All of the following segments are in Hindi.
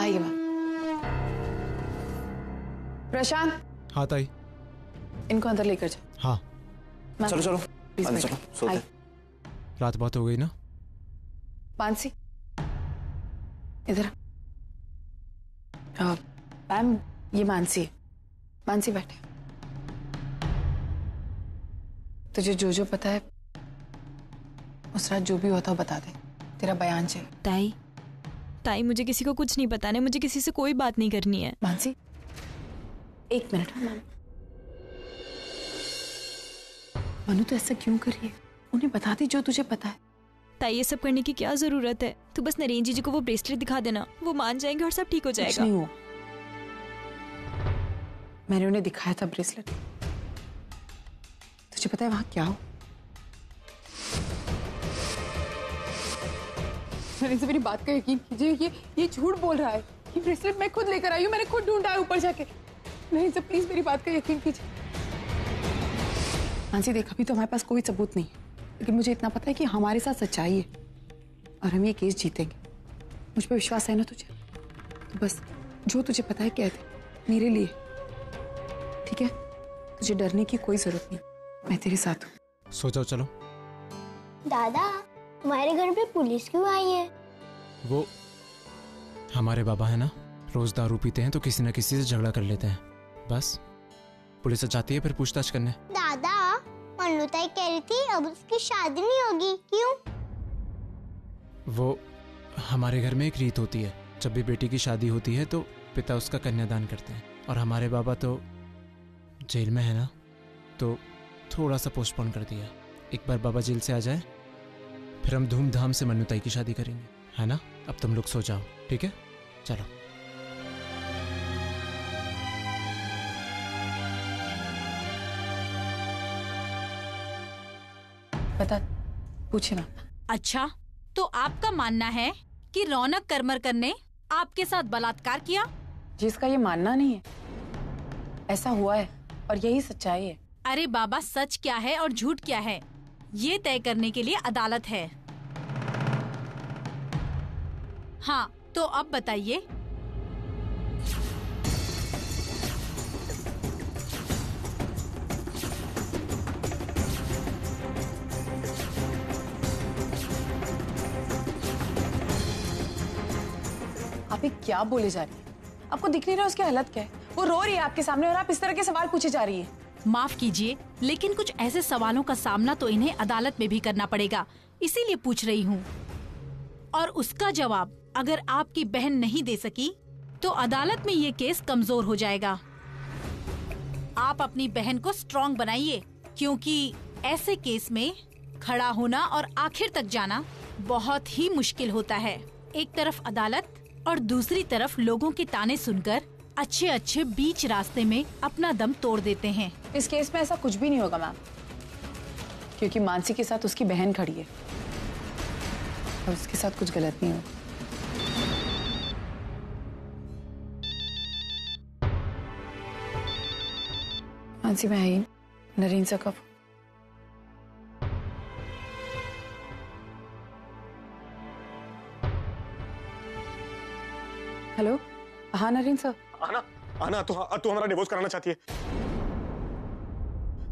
आइए मैम। प्रशांत। हाँ ताई। इनको अंदर लेकर जाओ। हाँ चलो चलो प्लीज चलो सोते। रात बहुत हो गई ना। मानसी इधर। मैम ये मानसी है। मानसी बैठे। तुझे जो जो पता है उस रात जो भी हुआ था बता दे। तेरा बयान चाहिए। ताई ताई मुझे किसी को कुछ नहीं बताना है, मुझे किसी से कोई बात नहीं करनी है। मानसी 1 मिनट। मैम मनु तो ऐसा क्यों कर रही है? उन्हें बता दी जो तुझे पता है। ताई ये सब करने की क्या जरूरत है? तू बस नरेन जी को वो ब्रेसलेट दिखा देना, वो मान जाएंगे और सब ठीक हो कुछ जाएगा। नहीं हुआ। मैंने उन्हें दिखाया था ब्रेसलेट। तुझे पता है वहां क्या हो? नरेन से मेरी बात का यकीन कीजिए, ये झूठ बोल रहा है। ये ब्रेसलेट मैं खुद लेकर आई हूँ, मैंने खुद ढूंढा है ऊपर जाके। नरेन से प्लीज मेरी बात का यकीन कीजिए। मानसी देख, अभी तो हमारे पास कोई सबूत नहीं है, लेकिन मुझे इतना पता है कि हमारे साथ सच्चाई है और हम ये केस जीतेंगे। मुझ पर विश्वास है ना तुझे? तो बस जो तुझे पता है कह दे, मेरे लिए, ठीक है? तुझे डरने की कोई जरूरत नहीं, मैं तेरे साथ हूँ। सो जाओ चलो। दादा तुम्हारे घर पे पुलिस क्यों आई है? वो हमारे बाबा है ना, रोज दारू पीते हैं तो किसी न किसी से झगड़ा कर लेते हैं। बस पुलिस जाती है फिर पूछताछ करने। दादा मन्नू ताई कह रही थी अब उसकी शादी नहीं होगी, क्यों? वो हमारे घर में एक रीत होती है, जब भी बेटी की शादी होती है तो पिता उसका कन्यादान करते हैं, और हमारे बाबा तो जेल में है ना, तो थोड़ा सा पोस्टपोन कर दिया। एक बार बाबा जेल से आ जाए फिर हम धूमधाम से मन्नू ताई की शादी करेंगे, है ना? अब तुम लोग सो जाओ, ठीक है? चलो। बता, पूछे ना। अच्छा, तो आपका मानना है कि रौनक करमरकर ने आपके साथ बलात्कार किया? जिसका ये मानना नहीं है, ऐसा हुआ है और यही सच्चाई है। अरे बाबा, सच क्या है और झूठ क्या है ये तय करने के लिए अदालत है। हाँ, तो अब बताइए। आप ये क्या बोले जा रही है? आपको दिख नहीं रहा उसकी हालत क्या है? वो रो रही है आपके सामने और आप इस तरह के सवाल पूछे जा रही है। माफ कीजिए, लेकिन कुछ ऐसे सवालों का सामना तो इन्हें अदालत में भी करना पड़ेगा, इसीलिए पूछ रही हूँ। और उसका जवाब अगर आपकी बहन नहीं दे सकी तो अदालत में ये केस कमजोर हो जाएगा। आप अपनी बहन को स्ट्रॉन्ग बनाइए, क्योंकि ऐसे केस में खड़ा होना और आखिर तक जाना बहुत ही मुश्किल होता है। एक तरफ अदालत और दूसरी तरफ लोगों के ताने सुनकर अच्छे अच्छे बीच रास्ते में अपना दम तोड़ देते हैं। इस केस में ऐसा कुछ भी नहीं होगा मैम, क्योंकि मानसी के साथ उसकी बहन खड़ी है और उसके साथ कुछ गलत नहीं होगा। मानसी मैं आई, नरेन से कब? हेलो, हाँ नरेन सर। आना तू हमारा डिवोर्स कराना चाहती है?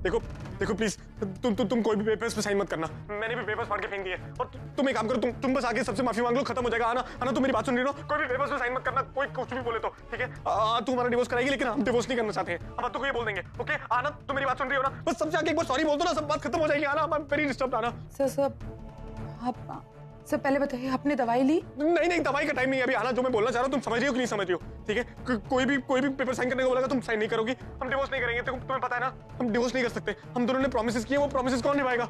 देखो प्लीज, तुम कोई भी पेपर्स पे साइन मत करना। मैंने भी पेपर्स फाड़ के फेंक दिए। और तुम एक काम करो, तुम बस आके सबसे माफी मांग लो, खत्म हो जाएगा। आना तुम मेरी बात सुन रही हो? कोई भी पेपर्स पे साइन मत करना, कोई कुछ भी बोले तो, ठीक है? तू हमारा डिवोर्स कराएगी, लेकिन हम डिवोर्स नहीं करना चाहते हैं। अब तो कोई बोल देंगे, ओके? आना, तुम मेरी बात सुन रही हो ना? बस सबसे आके एक बार सॉरी बोल दो ना, सब बात खत्म हो जाएगी। आना, मैं वेरी डिस्टर्ब। आना। सर सर पहले बताइए, आपने दवाई ली? नहीं, दवाई का टाइम नहीं है अभी। आना, जो मैं बोलना चाह रहा हूँ तुम समझ रही हो कि नहीं समझ रही हो? ठीक है, कोई भी पेपर साइन करने को बोलेगा तुम साइन नहीं करोगी। हम डिवोर्स नहीं करेंगे, तुम्हें पता है ना, हम डिवोर्स नहीं कर सकते। हम दोनों ने प्रॉमिसेस किए, वो प्रॉमिसेस कौन निभाएगा?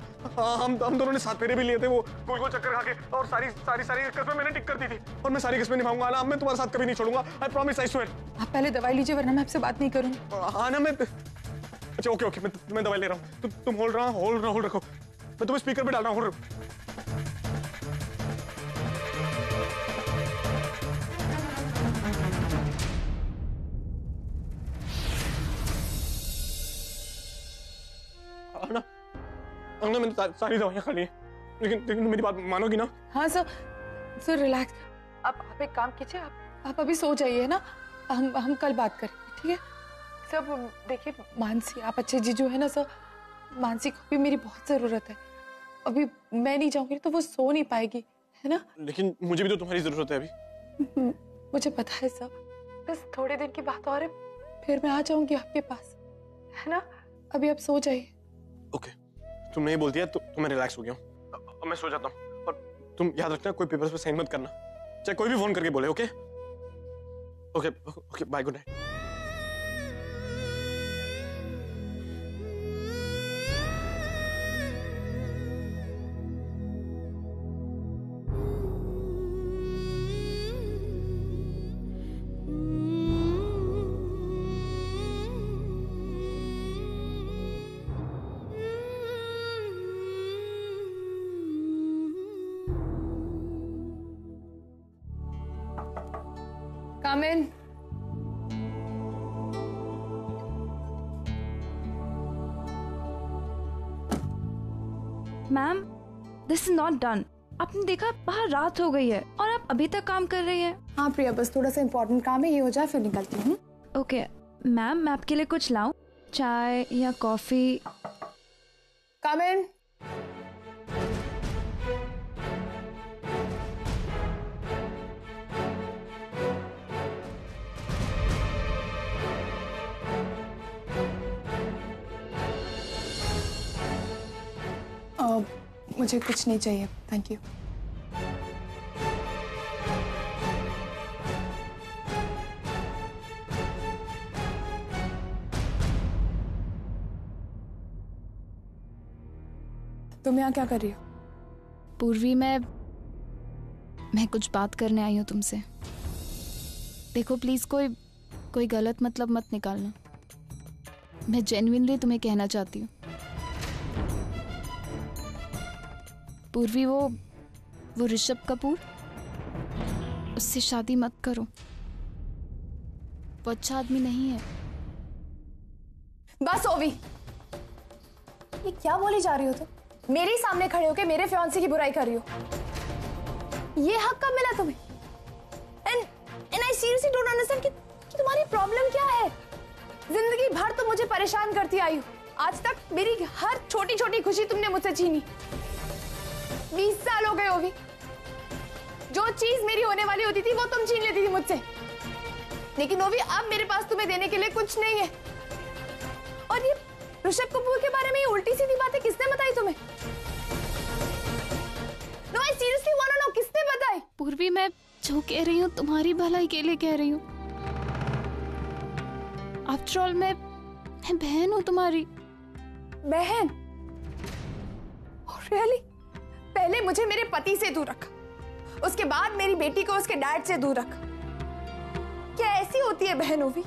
हम दोनों ने साथ फेरे भी लिए थे, वो गोल चक्कर खा के, और सारी किस्में मैंने टिक कर दी थी, और मैं सारी किस्में निभाऊंगा। आना, मैं तुम्हारे साथ कभी नहीं छोड़ूंगा। I promise, I swear. आप पहले दवाई लीजिए, वरना मैं आपसे बात नहीं करूंगा। आना, मैं अच्छा ओके मैं दवाई ले रहा हूँ। तुम होल्ड रखो। मैं तुम्हें स्पीकर पे डाल रहा हूँ। अंगना मैंने सारी दवाइयां खा ली हैं, लेकिन मेरी बात मानोगी ना? हाँ सर रिलैक्स। आप एक काम कीजिए, आप आप अभी सो जाइए ना, हम कल बात करेंगे, ठीक है? सब देखिए मानसी, आप अच्छे जीजू है ना सर, मानसी को भी मेरी बहुत जरूरत है। अभी मैं नहीं जाऊंगी तो वो सो नहीं पाएगी, है ना? लेकिन मुझे भी तो तुम्हारी जरूरत है अभी। मुझे पता है सर, बस थोड़े दिन की बात और है, फिर मैं आ जाऊंगी आपके पास, है ना? अभी आप सो जाइए। ओके, तुमने ये बोल दिया तो मैं रिलैक्स हो गया हूँ। अब मैं सो जाता हूँ। और तुम याद रखना, कोई पेपर्स पे साइन मत करना, चाहे कोई भी फोन करके बोले। Okay okay okay, bye, good night. Come in. Ma'am, this is not done. आपने देखा बाहर रात हो गई है और आप अभी तक काम कर रही हैं। हाँ प्रिया, बस थोड़ा सा इम्पोर्टेंट काम है, ये हो जाए फिर निकलती हूँ। ओके मैम, मैं आपके लिए कुछ लाऊं? चाय या कॉफी? Come in. मुझे कुछ नहीं चाहिए, थैंक यू। तुम यहाँ क्या कर रही हो? पूर्वी, मैं कुछ बात करने आई हूँ तुमसे। देखो प्लीज, कोई गलत मतलब मत निकालना। मैं जेन्युइनली तुम्हें कहना चाहती हूँ। पूर्वी, वो ऋषभ कपूर, उससे शादी मत करो। वो अच्छा आदमी नहीं है। बस ओवी, ये क्या बोली जा रही हो तुम? मेरे सामने खड़े होके मेरे फियांसे की बुराई कर रही हो। ये हक कब मिला तुम्हें? And I seriously don't understand कि तुम्हारी प्रॉब्लम क्या है। जिंदगी भर तुम मुझे परेशान करती आई हो। आज तक मेरी हर छोटी छोटी खुशी तुमने मुझसे छीनी। 20 साल हो गए ओवी। जो चीज मेरी होने वाली होती थी वो तुम छीन लेती थी मुझसे। लेकिन ओवी, अब मेरे पास तुम्हें देने के लिए कुछ नहीं है। और ये ऋषभ कपूर के बारे में ये उल्टी सीधी बातें किसने बताई तुम्हें? No, I seriously want to know, किसने बताई? पूर्वी, मैं जो कह रही हूँ तुम्हारी भलाई के लिए कह रही हूँ। आफ्टर ऑल मैं बहन हूँ तुम्हारी। बहन? रियली? पहले मुझे मेरे पति से दूर रखा, उसके बाद मेरी बेटी को उसके डैड से दूर रखा। क्या ऐसी होती है बहन ओवी?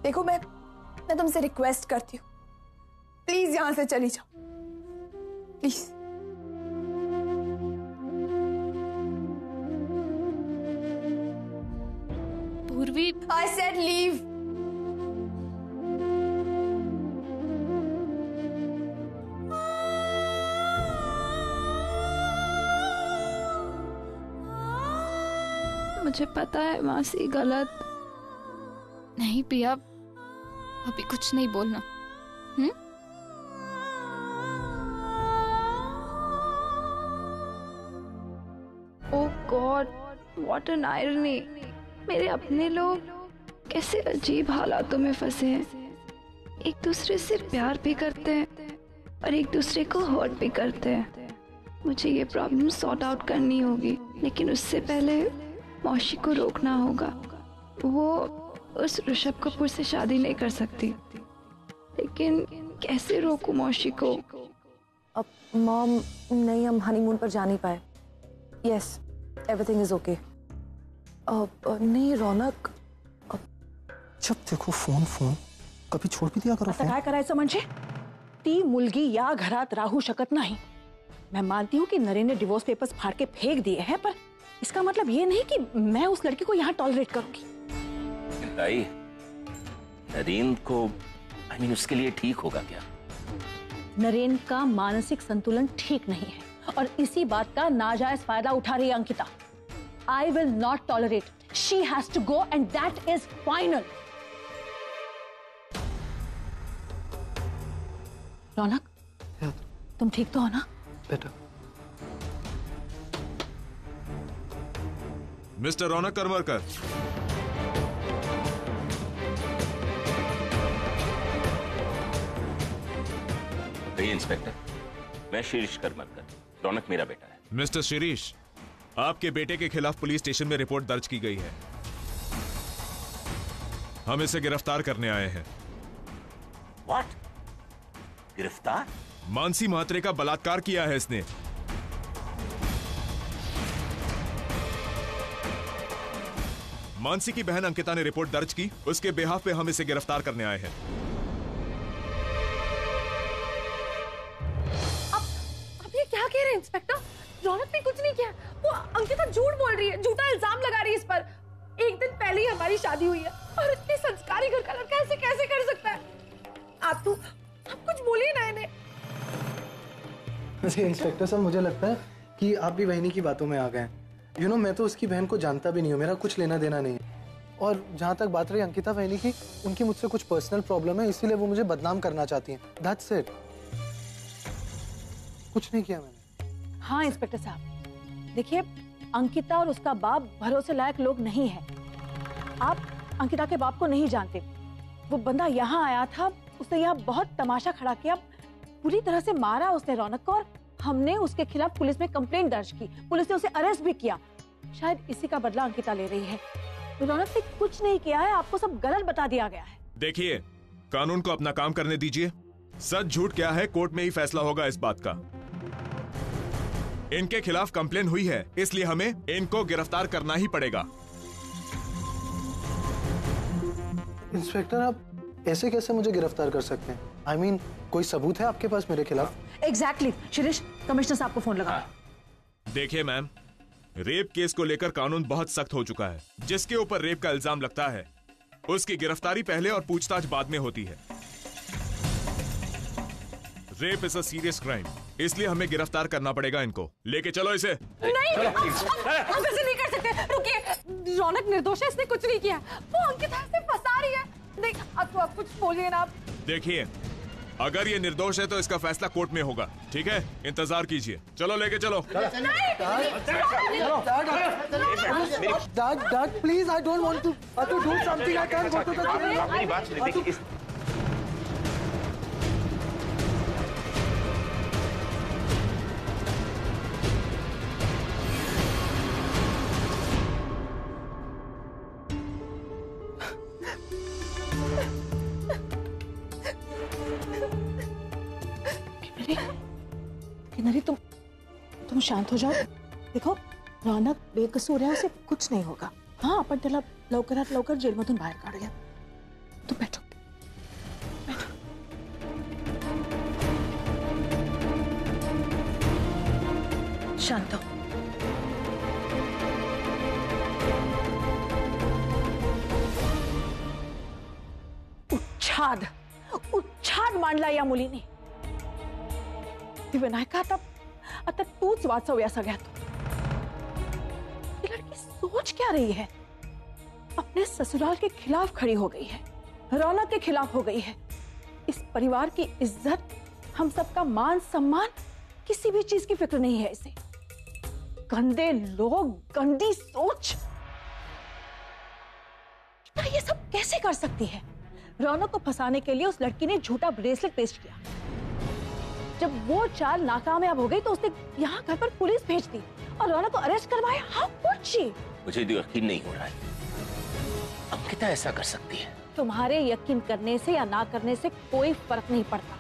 देखो, मैं तुमसे रिक्वेस्ट करती हूँ, प्लीज यहां से चली जाओ, प्लीज। पूर्वी, आई सेड लीव। मुझे पता है मासी गलत। नहीं पिया, अभी कुछ नहीं बोलना। ओह गॉड, व्हाट एन आयरनी। मेरे अपने लोग कैसे अजीब हालातों में फंसे हैं। एक दूसरे से प्यार भी करते हैं और एक दूसरे को हर्ट भी करते हैं। मुझे ये प्रॉब्लम सॉर्ट आउट करनी होगी, लेकिन उससे पहले मौशी को रोकना होगा। वो उस ऋषभ कपूर से शादी नहीं कर सकती, लेकिन कैसे रोकूं मौशी को? अब मॉम, नहीं, हम हनीमून पर जा नहीं पाए। Yes, everything is okay. नहीं रौनक, जब देखो फोन फोन, कभी छोड़ भी दिया करो फोन। काय करायचं म्हणजे? ती मुलगी या घरात राहू शकत नाही। मैं मानती हूँ कि नरेन ने डिवोर्स पेपर्स फाड़ के फेंक दिए हैं, पर इसका मतलब ये नहीं कि मैं उस लड़की को यहाँ टॉलरेट करूंगी। ताई, नरेन को उसके लिए ठीक होगा क्या? नरेन का मानसिक संतुलन ठीक नहीं है और इसी बात का नाजायज फायदा उठा रही है Ankita. I will not tolerate. She has to go and that is final. रौनक, तुम ठीक तो हो ना? बेटा। मिस्टर रौनक करमरकर, बताइए इंस्पेक्टर। मैं शिरीष करमरकर, रौनक मेरा बेटा है। मिस्टर शिरीष, आपके बेटे के खिलाफ पुलिस स्टेशन में रिपोर्ट दर्ज की गई है। हम इसे गिरफ्तार करने आए हैं। What? गिरफ्तार? मानसी महात्रे का बलात्कार किया है इसने। मानसी की बहन अंकिता ने रिपोर्ट दर्ज की, उसके बिहाफ पे हम इसे गिरफ्तार करने आए हैं। अब ये क्या कह रहे हैं इंस्पेक्टर? रौनक ने कुछ नहीं किया, वो अंकिता झूठ बोल रही है, झूठा इल्जाम लगा रही है इस पर। एक दिन पहले ही हमारी शादी हुई है और इतने संस्कारी घर का लड़का ऐसे कैसे कर सकता है? आप कुछ बोलिए ना इन्हें। वैसे इंस्पेक्टर साहब, मुझे लगता है कि आप भी वहीनी की बातों में आ गए हैं। यू नो, मैं तो उसकी बहन को जानता भी नहीं हूँ, मेरा कुछ लेना देना नहीं है। और जहाँ तक बात रही अंकिता वहीनी की, उनकी मुझसे कुछ पर्सनल प्रॉब्लम है, इसीलिए वो मुझे बदनाम करना चाहती हैं। दैट्स इट, कुछ नहीं किया मैंने। हाँ इंस्पेक्टर साहब, देखिए अंकिता और उसका बाप भरोसे लायक लोग नहीं है। आप अंकिता के बाप को नहीं जानते। वो बंदा यहाँ आया था, उसने यहाँ बहुत तमाशा खड़ा किया, पूरी तरह से मारा उसने रौनक को और हमने उसके खिलाफ पुलिस में कंप्लेंट दर्ज की। पुलिस ने उसे अरेस्ट भी किया। शायद इसी का बदला अंकिता ले रही है। रौनक ने कुछ नहीं किया है, आपको सब गलत बता दिया गया है। देखिए, कानून को अपना काम करने दीजिए। सच झूठ क्या है, कोर्ट में ही फैसला होगा इस बात का। इनके खिलाफ कंप्लेन हुई है, इसलिए हमें इनको गिरफ्तार करना ही पड़ेगा। इंस्पेक्टर, आप ऐसे कैसे मुझे गिरफ्तार कर सकते हैं? I mean, कोई सबूत है आपके पास मेरे खिलाफ? एग्जैक्टली शिरीष, कमिश्नर साहब को फोन लगा। देखिए मैम, रेप केस को लेकर कानून बहुत सख्त हो चुका है। जिसके ऊपर रेप का इल्जाम लगता है, उसकी गिरफ्तारी पहले और पूछताछ बाद में होती है। Rape is a serious crime, इसलिए हमें गिरफ्तार करना पड़ेगा इनको। लेके चलो इसे। नहीं, आप ऐसे नहीं कर सकते। रुकिए, रौनक निर्दोष है, इसने कुछ नहीं किया। वो अंकिता से फंसा रही है। नहीं, अब आप कुछ बोलिए ना। आप देखिए, अगर ये निर्दोष है तो इसका फैसला कोर्ट में होगा, ठीक है? इंतजार कीजिए। चलो लेके चलो। Dad, please, I don't want to do something. I can't go to the jail. मेरी बात सुनिए, देखिए किन्नरी, तुम शांत हो जाओ। देखो, रौनक बेकसूर है, उसे कुछ नहीं होगा। हाँ, आपण त्याला लवकरात लवकर जेलमधून बाहेर काढूया। तुम बैठो। शांत हो। उच्छाद मांडला या मुलीने। विनायका, आता तूच वाचव या सगळ्यात। ये लड़की सोच क्या रही है? अपने ससुराल के खिलाफ खड़ी हो गई है, रौनक के खिलाफ हो गई है। इस परिवार की इज्जत, हम सबका मान सम्मान, किसी भी चीज की फिक्र नहीं है इसे। गंदे लोग, गंदी सोच, ये सब कैसे कर सकती है? रौनक को फंसाने के लिए उस लड़की ने झूठा ब्रेसलेट पेश किया। जब वो चाल नाकामयाब हो गई तो उसने यहाँ घर पर पुलिस भेज दी और रौनक को अरेस्ट करवाया। How could she? मुझे तो यकीन नहीं हो रहा है, अंकिता ऐसा कर सकती है। तुम्हारे यकीन करने से या ना करने से कोई फर्क नहीं पड़ता।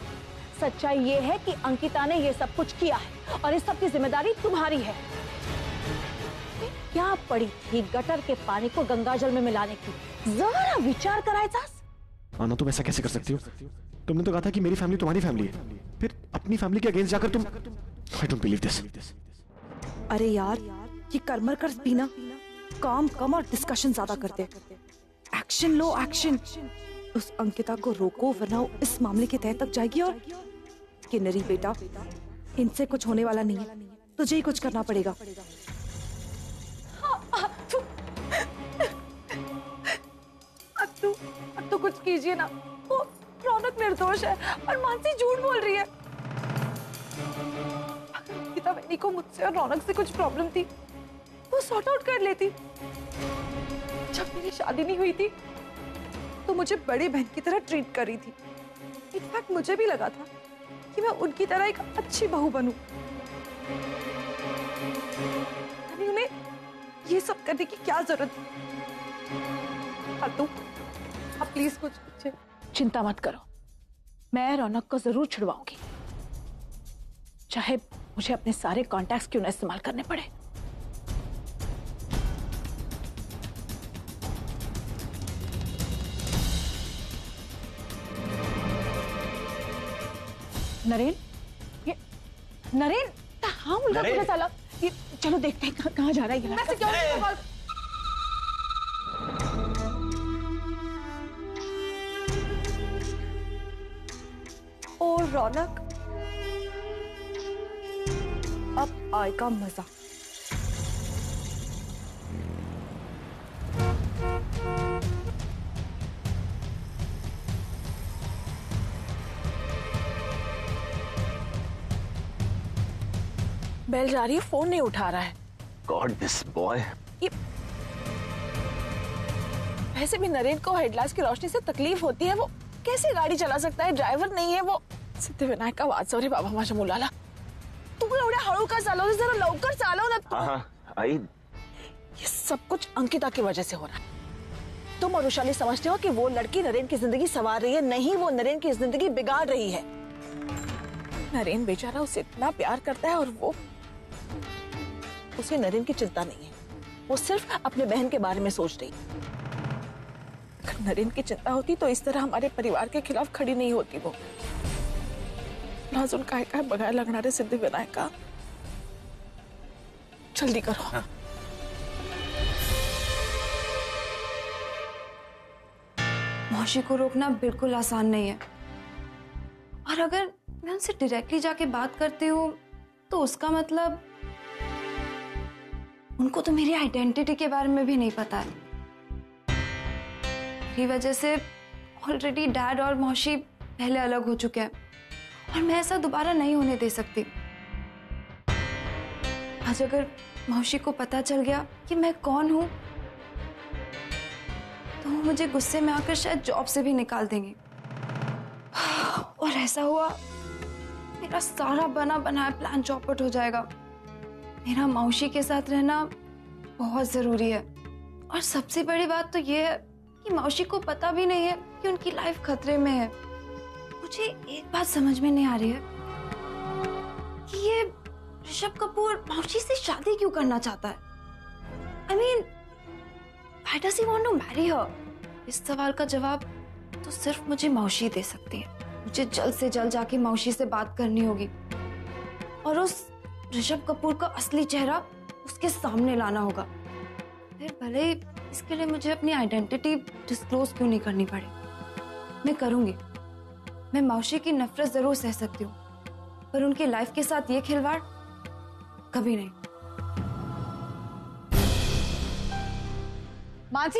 सच्चाई ये है कि अंकिता ने ये सब कुछ किया है और इस सब की जिम्मेदारी तुम्हारी है। क्या पड़ी थी गटर के पानी को गंगाजल में मिलाने की? जरा विचार करायचा। आना, तुम ऐसा कैसे कर सकती हो? तुमने तो कहा था कि मेरी फैमिली तुम्हारी फैमिली है, फिर अपनी फैमिली के अगेंस्ट जाकर तुम। I don't believe this. अरे यार, ये करमरकर भी ना काम कम और डिस्कशन ज्यादा करते। एक्शन लो, एक्शन। उस अंकिता को रोको, वरना वो इस मामले के तह तक जाएगी। और किन्नरी बेटा, इनसे कुछ होने वाला नहीं है, तुझे ही कुछ करना पड़ेगा। कुछ कीजिए ना। वो रौनक निर्दोष है और मानसी झूठ बोल रही है। अगर अंकिता वैनी को मुझसे और रौनक से कुछ प्रॉब्लम थी वो सॉर्ट आउट कर लेती। जब मेरी शादी नहीं हुई थी तो मुझे बड़ी बहन की तरह ट्रीट कर रही थी। इनफैक्ट मुझे भी लगा था कि मैं उनकी तरह एक अच्छी बहू बनूं। उन्हें ये सब करने की क्या जरूरत थी? आप प्लीज कुछ चिंता मत करो, मैं रौनक को जरूर छुड़वाऊंगी, चाहे मुझे अपने सारे कॉन्टैक्ट्स क्यों न इस्तेमाल करने पड़े। नरेन, ये नरेन, हाँ मुल्का पूरा साला, ये चलो देखते हैं कहाँ जा रहा है ये लड़का। और रौनक, अब आएगा मजा। बेल जा रही है, फोन नहीं उठा रहा है। God this boy. वैसे भी नरेन को हेडलाइट्स की रोशनी से तकलीफ होती है, वो कैसे गाड़ी चला सकता है? ड्राइवर नहीं है वो। सिद्धिविनायक का वाद रे बाबा माझ्या मुलाला, तू एवढ्या हळू का चालवते? जरा लवकर चालव ना। हाँ, आई। ये सब कुछ अंकिता की वजह से हो रहा है। तुम और वैशाली समझते हो कि वो लड़की नरेन की जिंदगी संवार रही है, नहीं, वो नरेन की जिंदगी बिगाड़ रही है। नरेन बेचारा उसे इतना प्यार करता है और वो, उसे नरेन की चिंता नहीं है, वो सिर्फ अपने बहन के बारे में सोच रही है। अगर नरेन की चिंता होती तो इस तरह हमारे परिवार के खिलाफ खड़ी नहीं होती वो। अजून काय काय बघायला लागणार आहे सिद्धिविनायका, जल्दी करो। हाँ। मौशी को रोकना बिल्कुल आसान नहीं है, और अगर मैं उनसे डायरेक्टली जाके बात करती हूँ तो उसका मतलब उनको तो मेरी आइडेंटिटी के बारे में भी नहीं पता है। मेरी वजह से ऑलरेडी डैड और मौशी पहले अलग हो चुके हैं और मैं ऐसा दोबारा नहीं होने दे सकती। आज अगर मौशी को पता चल गया कि मैं कौन हूं तो वो मुझे गुस्से में आकर शायद जॉब से भी निकाल देंगे, और ऐसा हुआ मेरा सारा बना बनाया प्लान चौपट हो जाएगा। मेरा मौशी के साथ रहना बहुत जरूरी है, और सबसे बड़ी बात तो ये है कि मौशी को पता भी नहीं है कि उनकी लाइफ खतरे में है। मुझे एक बात समझ में नहीं आ रही है कि ये ऋषभ कपूर मौशी से शादी क्यों करना चाहता है। I mean, why does he want to marry her? इस सवाल का जवाब तो सिर्फ मुझे मौशी दे सकती है। मुझे जल्द से जल्द जाके मौशी से बात करनी होगी और उस ऋषभ कपूर का असली चेहरा उसके सामने लाना होगा। फिर भले ही इसके लिए मुझे अपनी आइडेंटिटी डिस्क्लोज क्यों नहीं करनी पड़े, मैं करूंगी। मैं मौशी की नफरत जरूर सह सकती हूँ, पर उनकी लाइफ के साथ ये खिलवाड़ कभी नहीं। मानसी,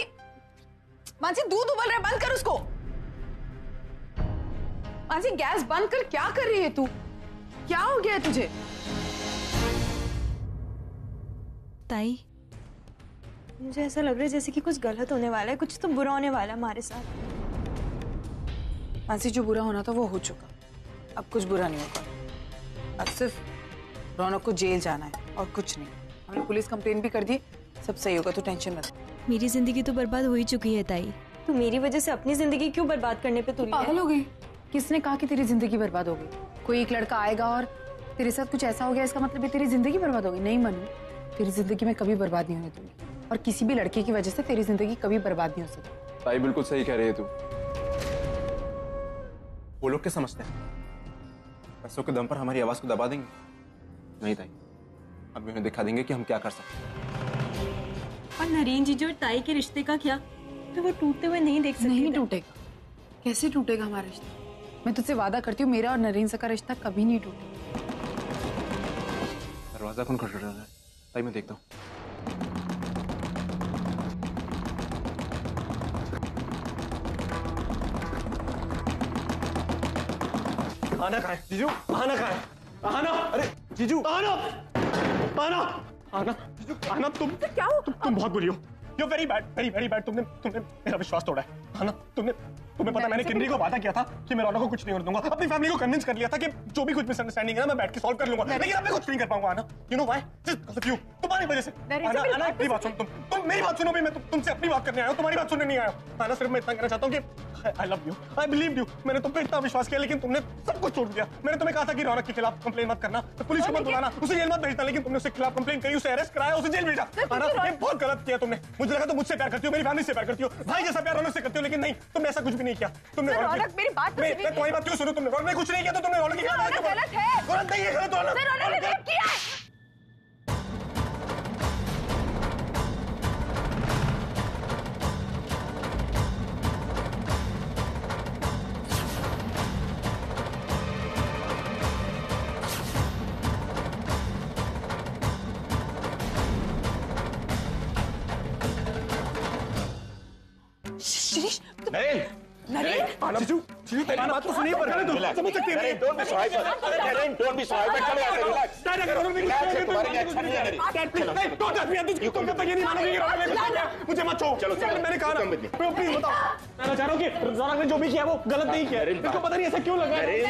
मानसी दूध उबल रहा है, बंद कर उसको। मानसी गैस बंद कर, क्या कर रही है तू? क्या हो गया है तुझे? ताई, मुझे ऐसा लग रहा है जैसे कि कुछ गलत होने वाला है, कुछ तो बुरा होने वाला है हमारे साथ। मानसी, जो बुरा होना था वो हो चुका, अब कुछ बुरा नहीं होगा। अब सिर्फ रौनक को जेल जाना है और कुछ नहीं। हमने पुलिस कंप्लेन भी कर दी, सब सही होगा, तो टेंशन मत। मेरी जिंदगी तो बर्बाद हो ही चुकी है ताई। तू मेरी वजह से अपनी जिंदगी क्यों बर्बाद करने पे तुली है? पागल हो गई? किसने कहा कि तेरी जिंदगी बर्बाद हो गई? कोई एक लड़का आएगा और तेरे साथ कुछ ऐसा हो गया, इसका मतलब तेरी जिंदगी बर्बाद हो गई? नहीं मनू, तेरी जिंदगी में कभी बर्बाद नहीं होने दूंगी, और किसी भी लड़के की वजह से तेरी जिंदगी कभी बर्बाद नहीं हो सकती। ताई बिल्कुल सही कह रही है तू। वो लोग क्या समझते हैं? पैसों के दम पर हमारी आवाज को दबा देंगे? नहीं ताई, अब उन्हें दिखा देंगे कि हम क्या कर सकते हैं। और नरेन जीजू और ताई के रिश्ते का क्या? तो वो टूटते हुए नहीं देख सकते। नहीं टूटेगा। कैसे टूटेगा हमारा रिश्ता? मैं तुझसे वादा करती हूँ, मेरा और नरेन का रिश्ता कभी नहीं टूटेगा। दरवाजा कौन खटखटा रहा है? ताई मैं देखता हूँ। आना कहाँ है जीजू? आना कहाँ है? आना, अरे जीजू आना, आना, आना जीजू, आना। तुम क्या हो? तुम बहुत बुरी हो। You're very bad, very very bad। तुमने मेरा विश्वास तोड़ा है, आना। तुम्हें पता, मैंने किन्नी को वादा किया था कि मैं रौनक को कुछ नहीं होने दूंगा। अपनी फैमिली को कन्विंस कर लिया था कि जो भी कुछ मिसअंडरस्टैंडिंग है ना मैं बैठ के सॉल्व कर लूंगा, लेकिन अब मैं कुछ नहीं कर पाऊंगा। आना, you know why? Just because of you, तुम्हारी वजह से। आना, अपनी बात सुनो, तुम मेरी बात सुनो भी। मैं तुमसे अपनी बात करने आया हूँ, तुम्हारी बात सुनने नहीं आया हूँ। आना, सिर्फ मैं इतना कहना चाहता हूँ कि I love you, I believed you। मैंने तुम पे इतना विश्वास किया, लेकिन तुमने सब कुछ छोड़ दिया। मैंने तुम्हें कहा था कि रौनक के खिलाफ कंप्लेन मत करना, तो पुलिस को मत बुलाना, उसे जेल मत भेजना, लेकिन तुमने उसके खिलाफ कंप्लेन करी, उसे अरेस्ट कराया, उसे जेल भेजा। आना, ये बहुत गलत किया तुमने। मुझे लगा तुम मुझसे प्यार करती हो, मेरी फैमिली से प्यार करती हो, भाई जैसा प्यार रौनक से करती हो, लेकिन नहीं, तुमने ऐसा कुछ भी नहीं किया। तुमने रौनक, मेरी बात तो सुनिए। मैं तुम्हारी बात क्यों सुनूं? तुमने रौनक ने कुछ नहीं किया, तो तुमने रौनक के खिलाफ गलत है। गलत नहीं है, गलत रौनक ने रेप किया है। नरेन, जीजू तेरी बात तो सुनिए, पर समझ सकती है। Don't be so hyper, Naren don't be so hyper, चलो यहाँ से रिलैक्स। डैड, अगर रौनक ने कुछ किया तो तुम्हारे लिए अच्छा नहीं है। डैड प्लीज, नहीं, डोंट टच मी। तुम कब तक ये नहीं मानोगे कि रौनक ने कुछ किया? मुझे मत छो। चलो मैंने कहा ना, प्लीज बताओ। मैं चाह रहा हूँ कि रौनक ने जो भी किया वो गलत नहीं किया। इसको पता नहीं ऐसा क्यों लगा। नरेन,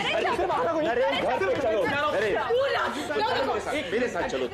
मेरे साथ चलो।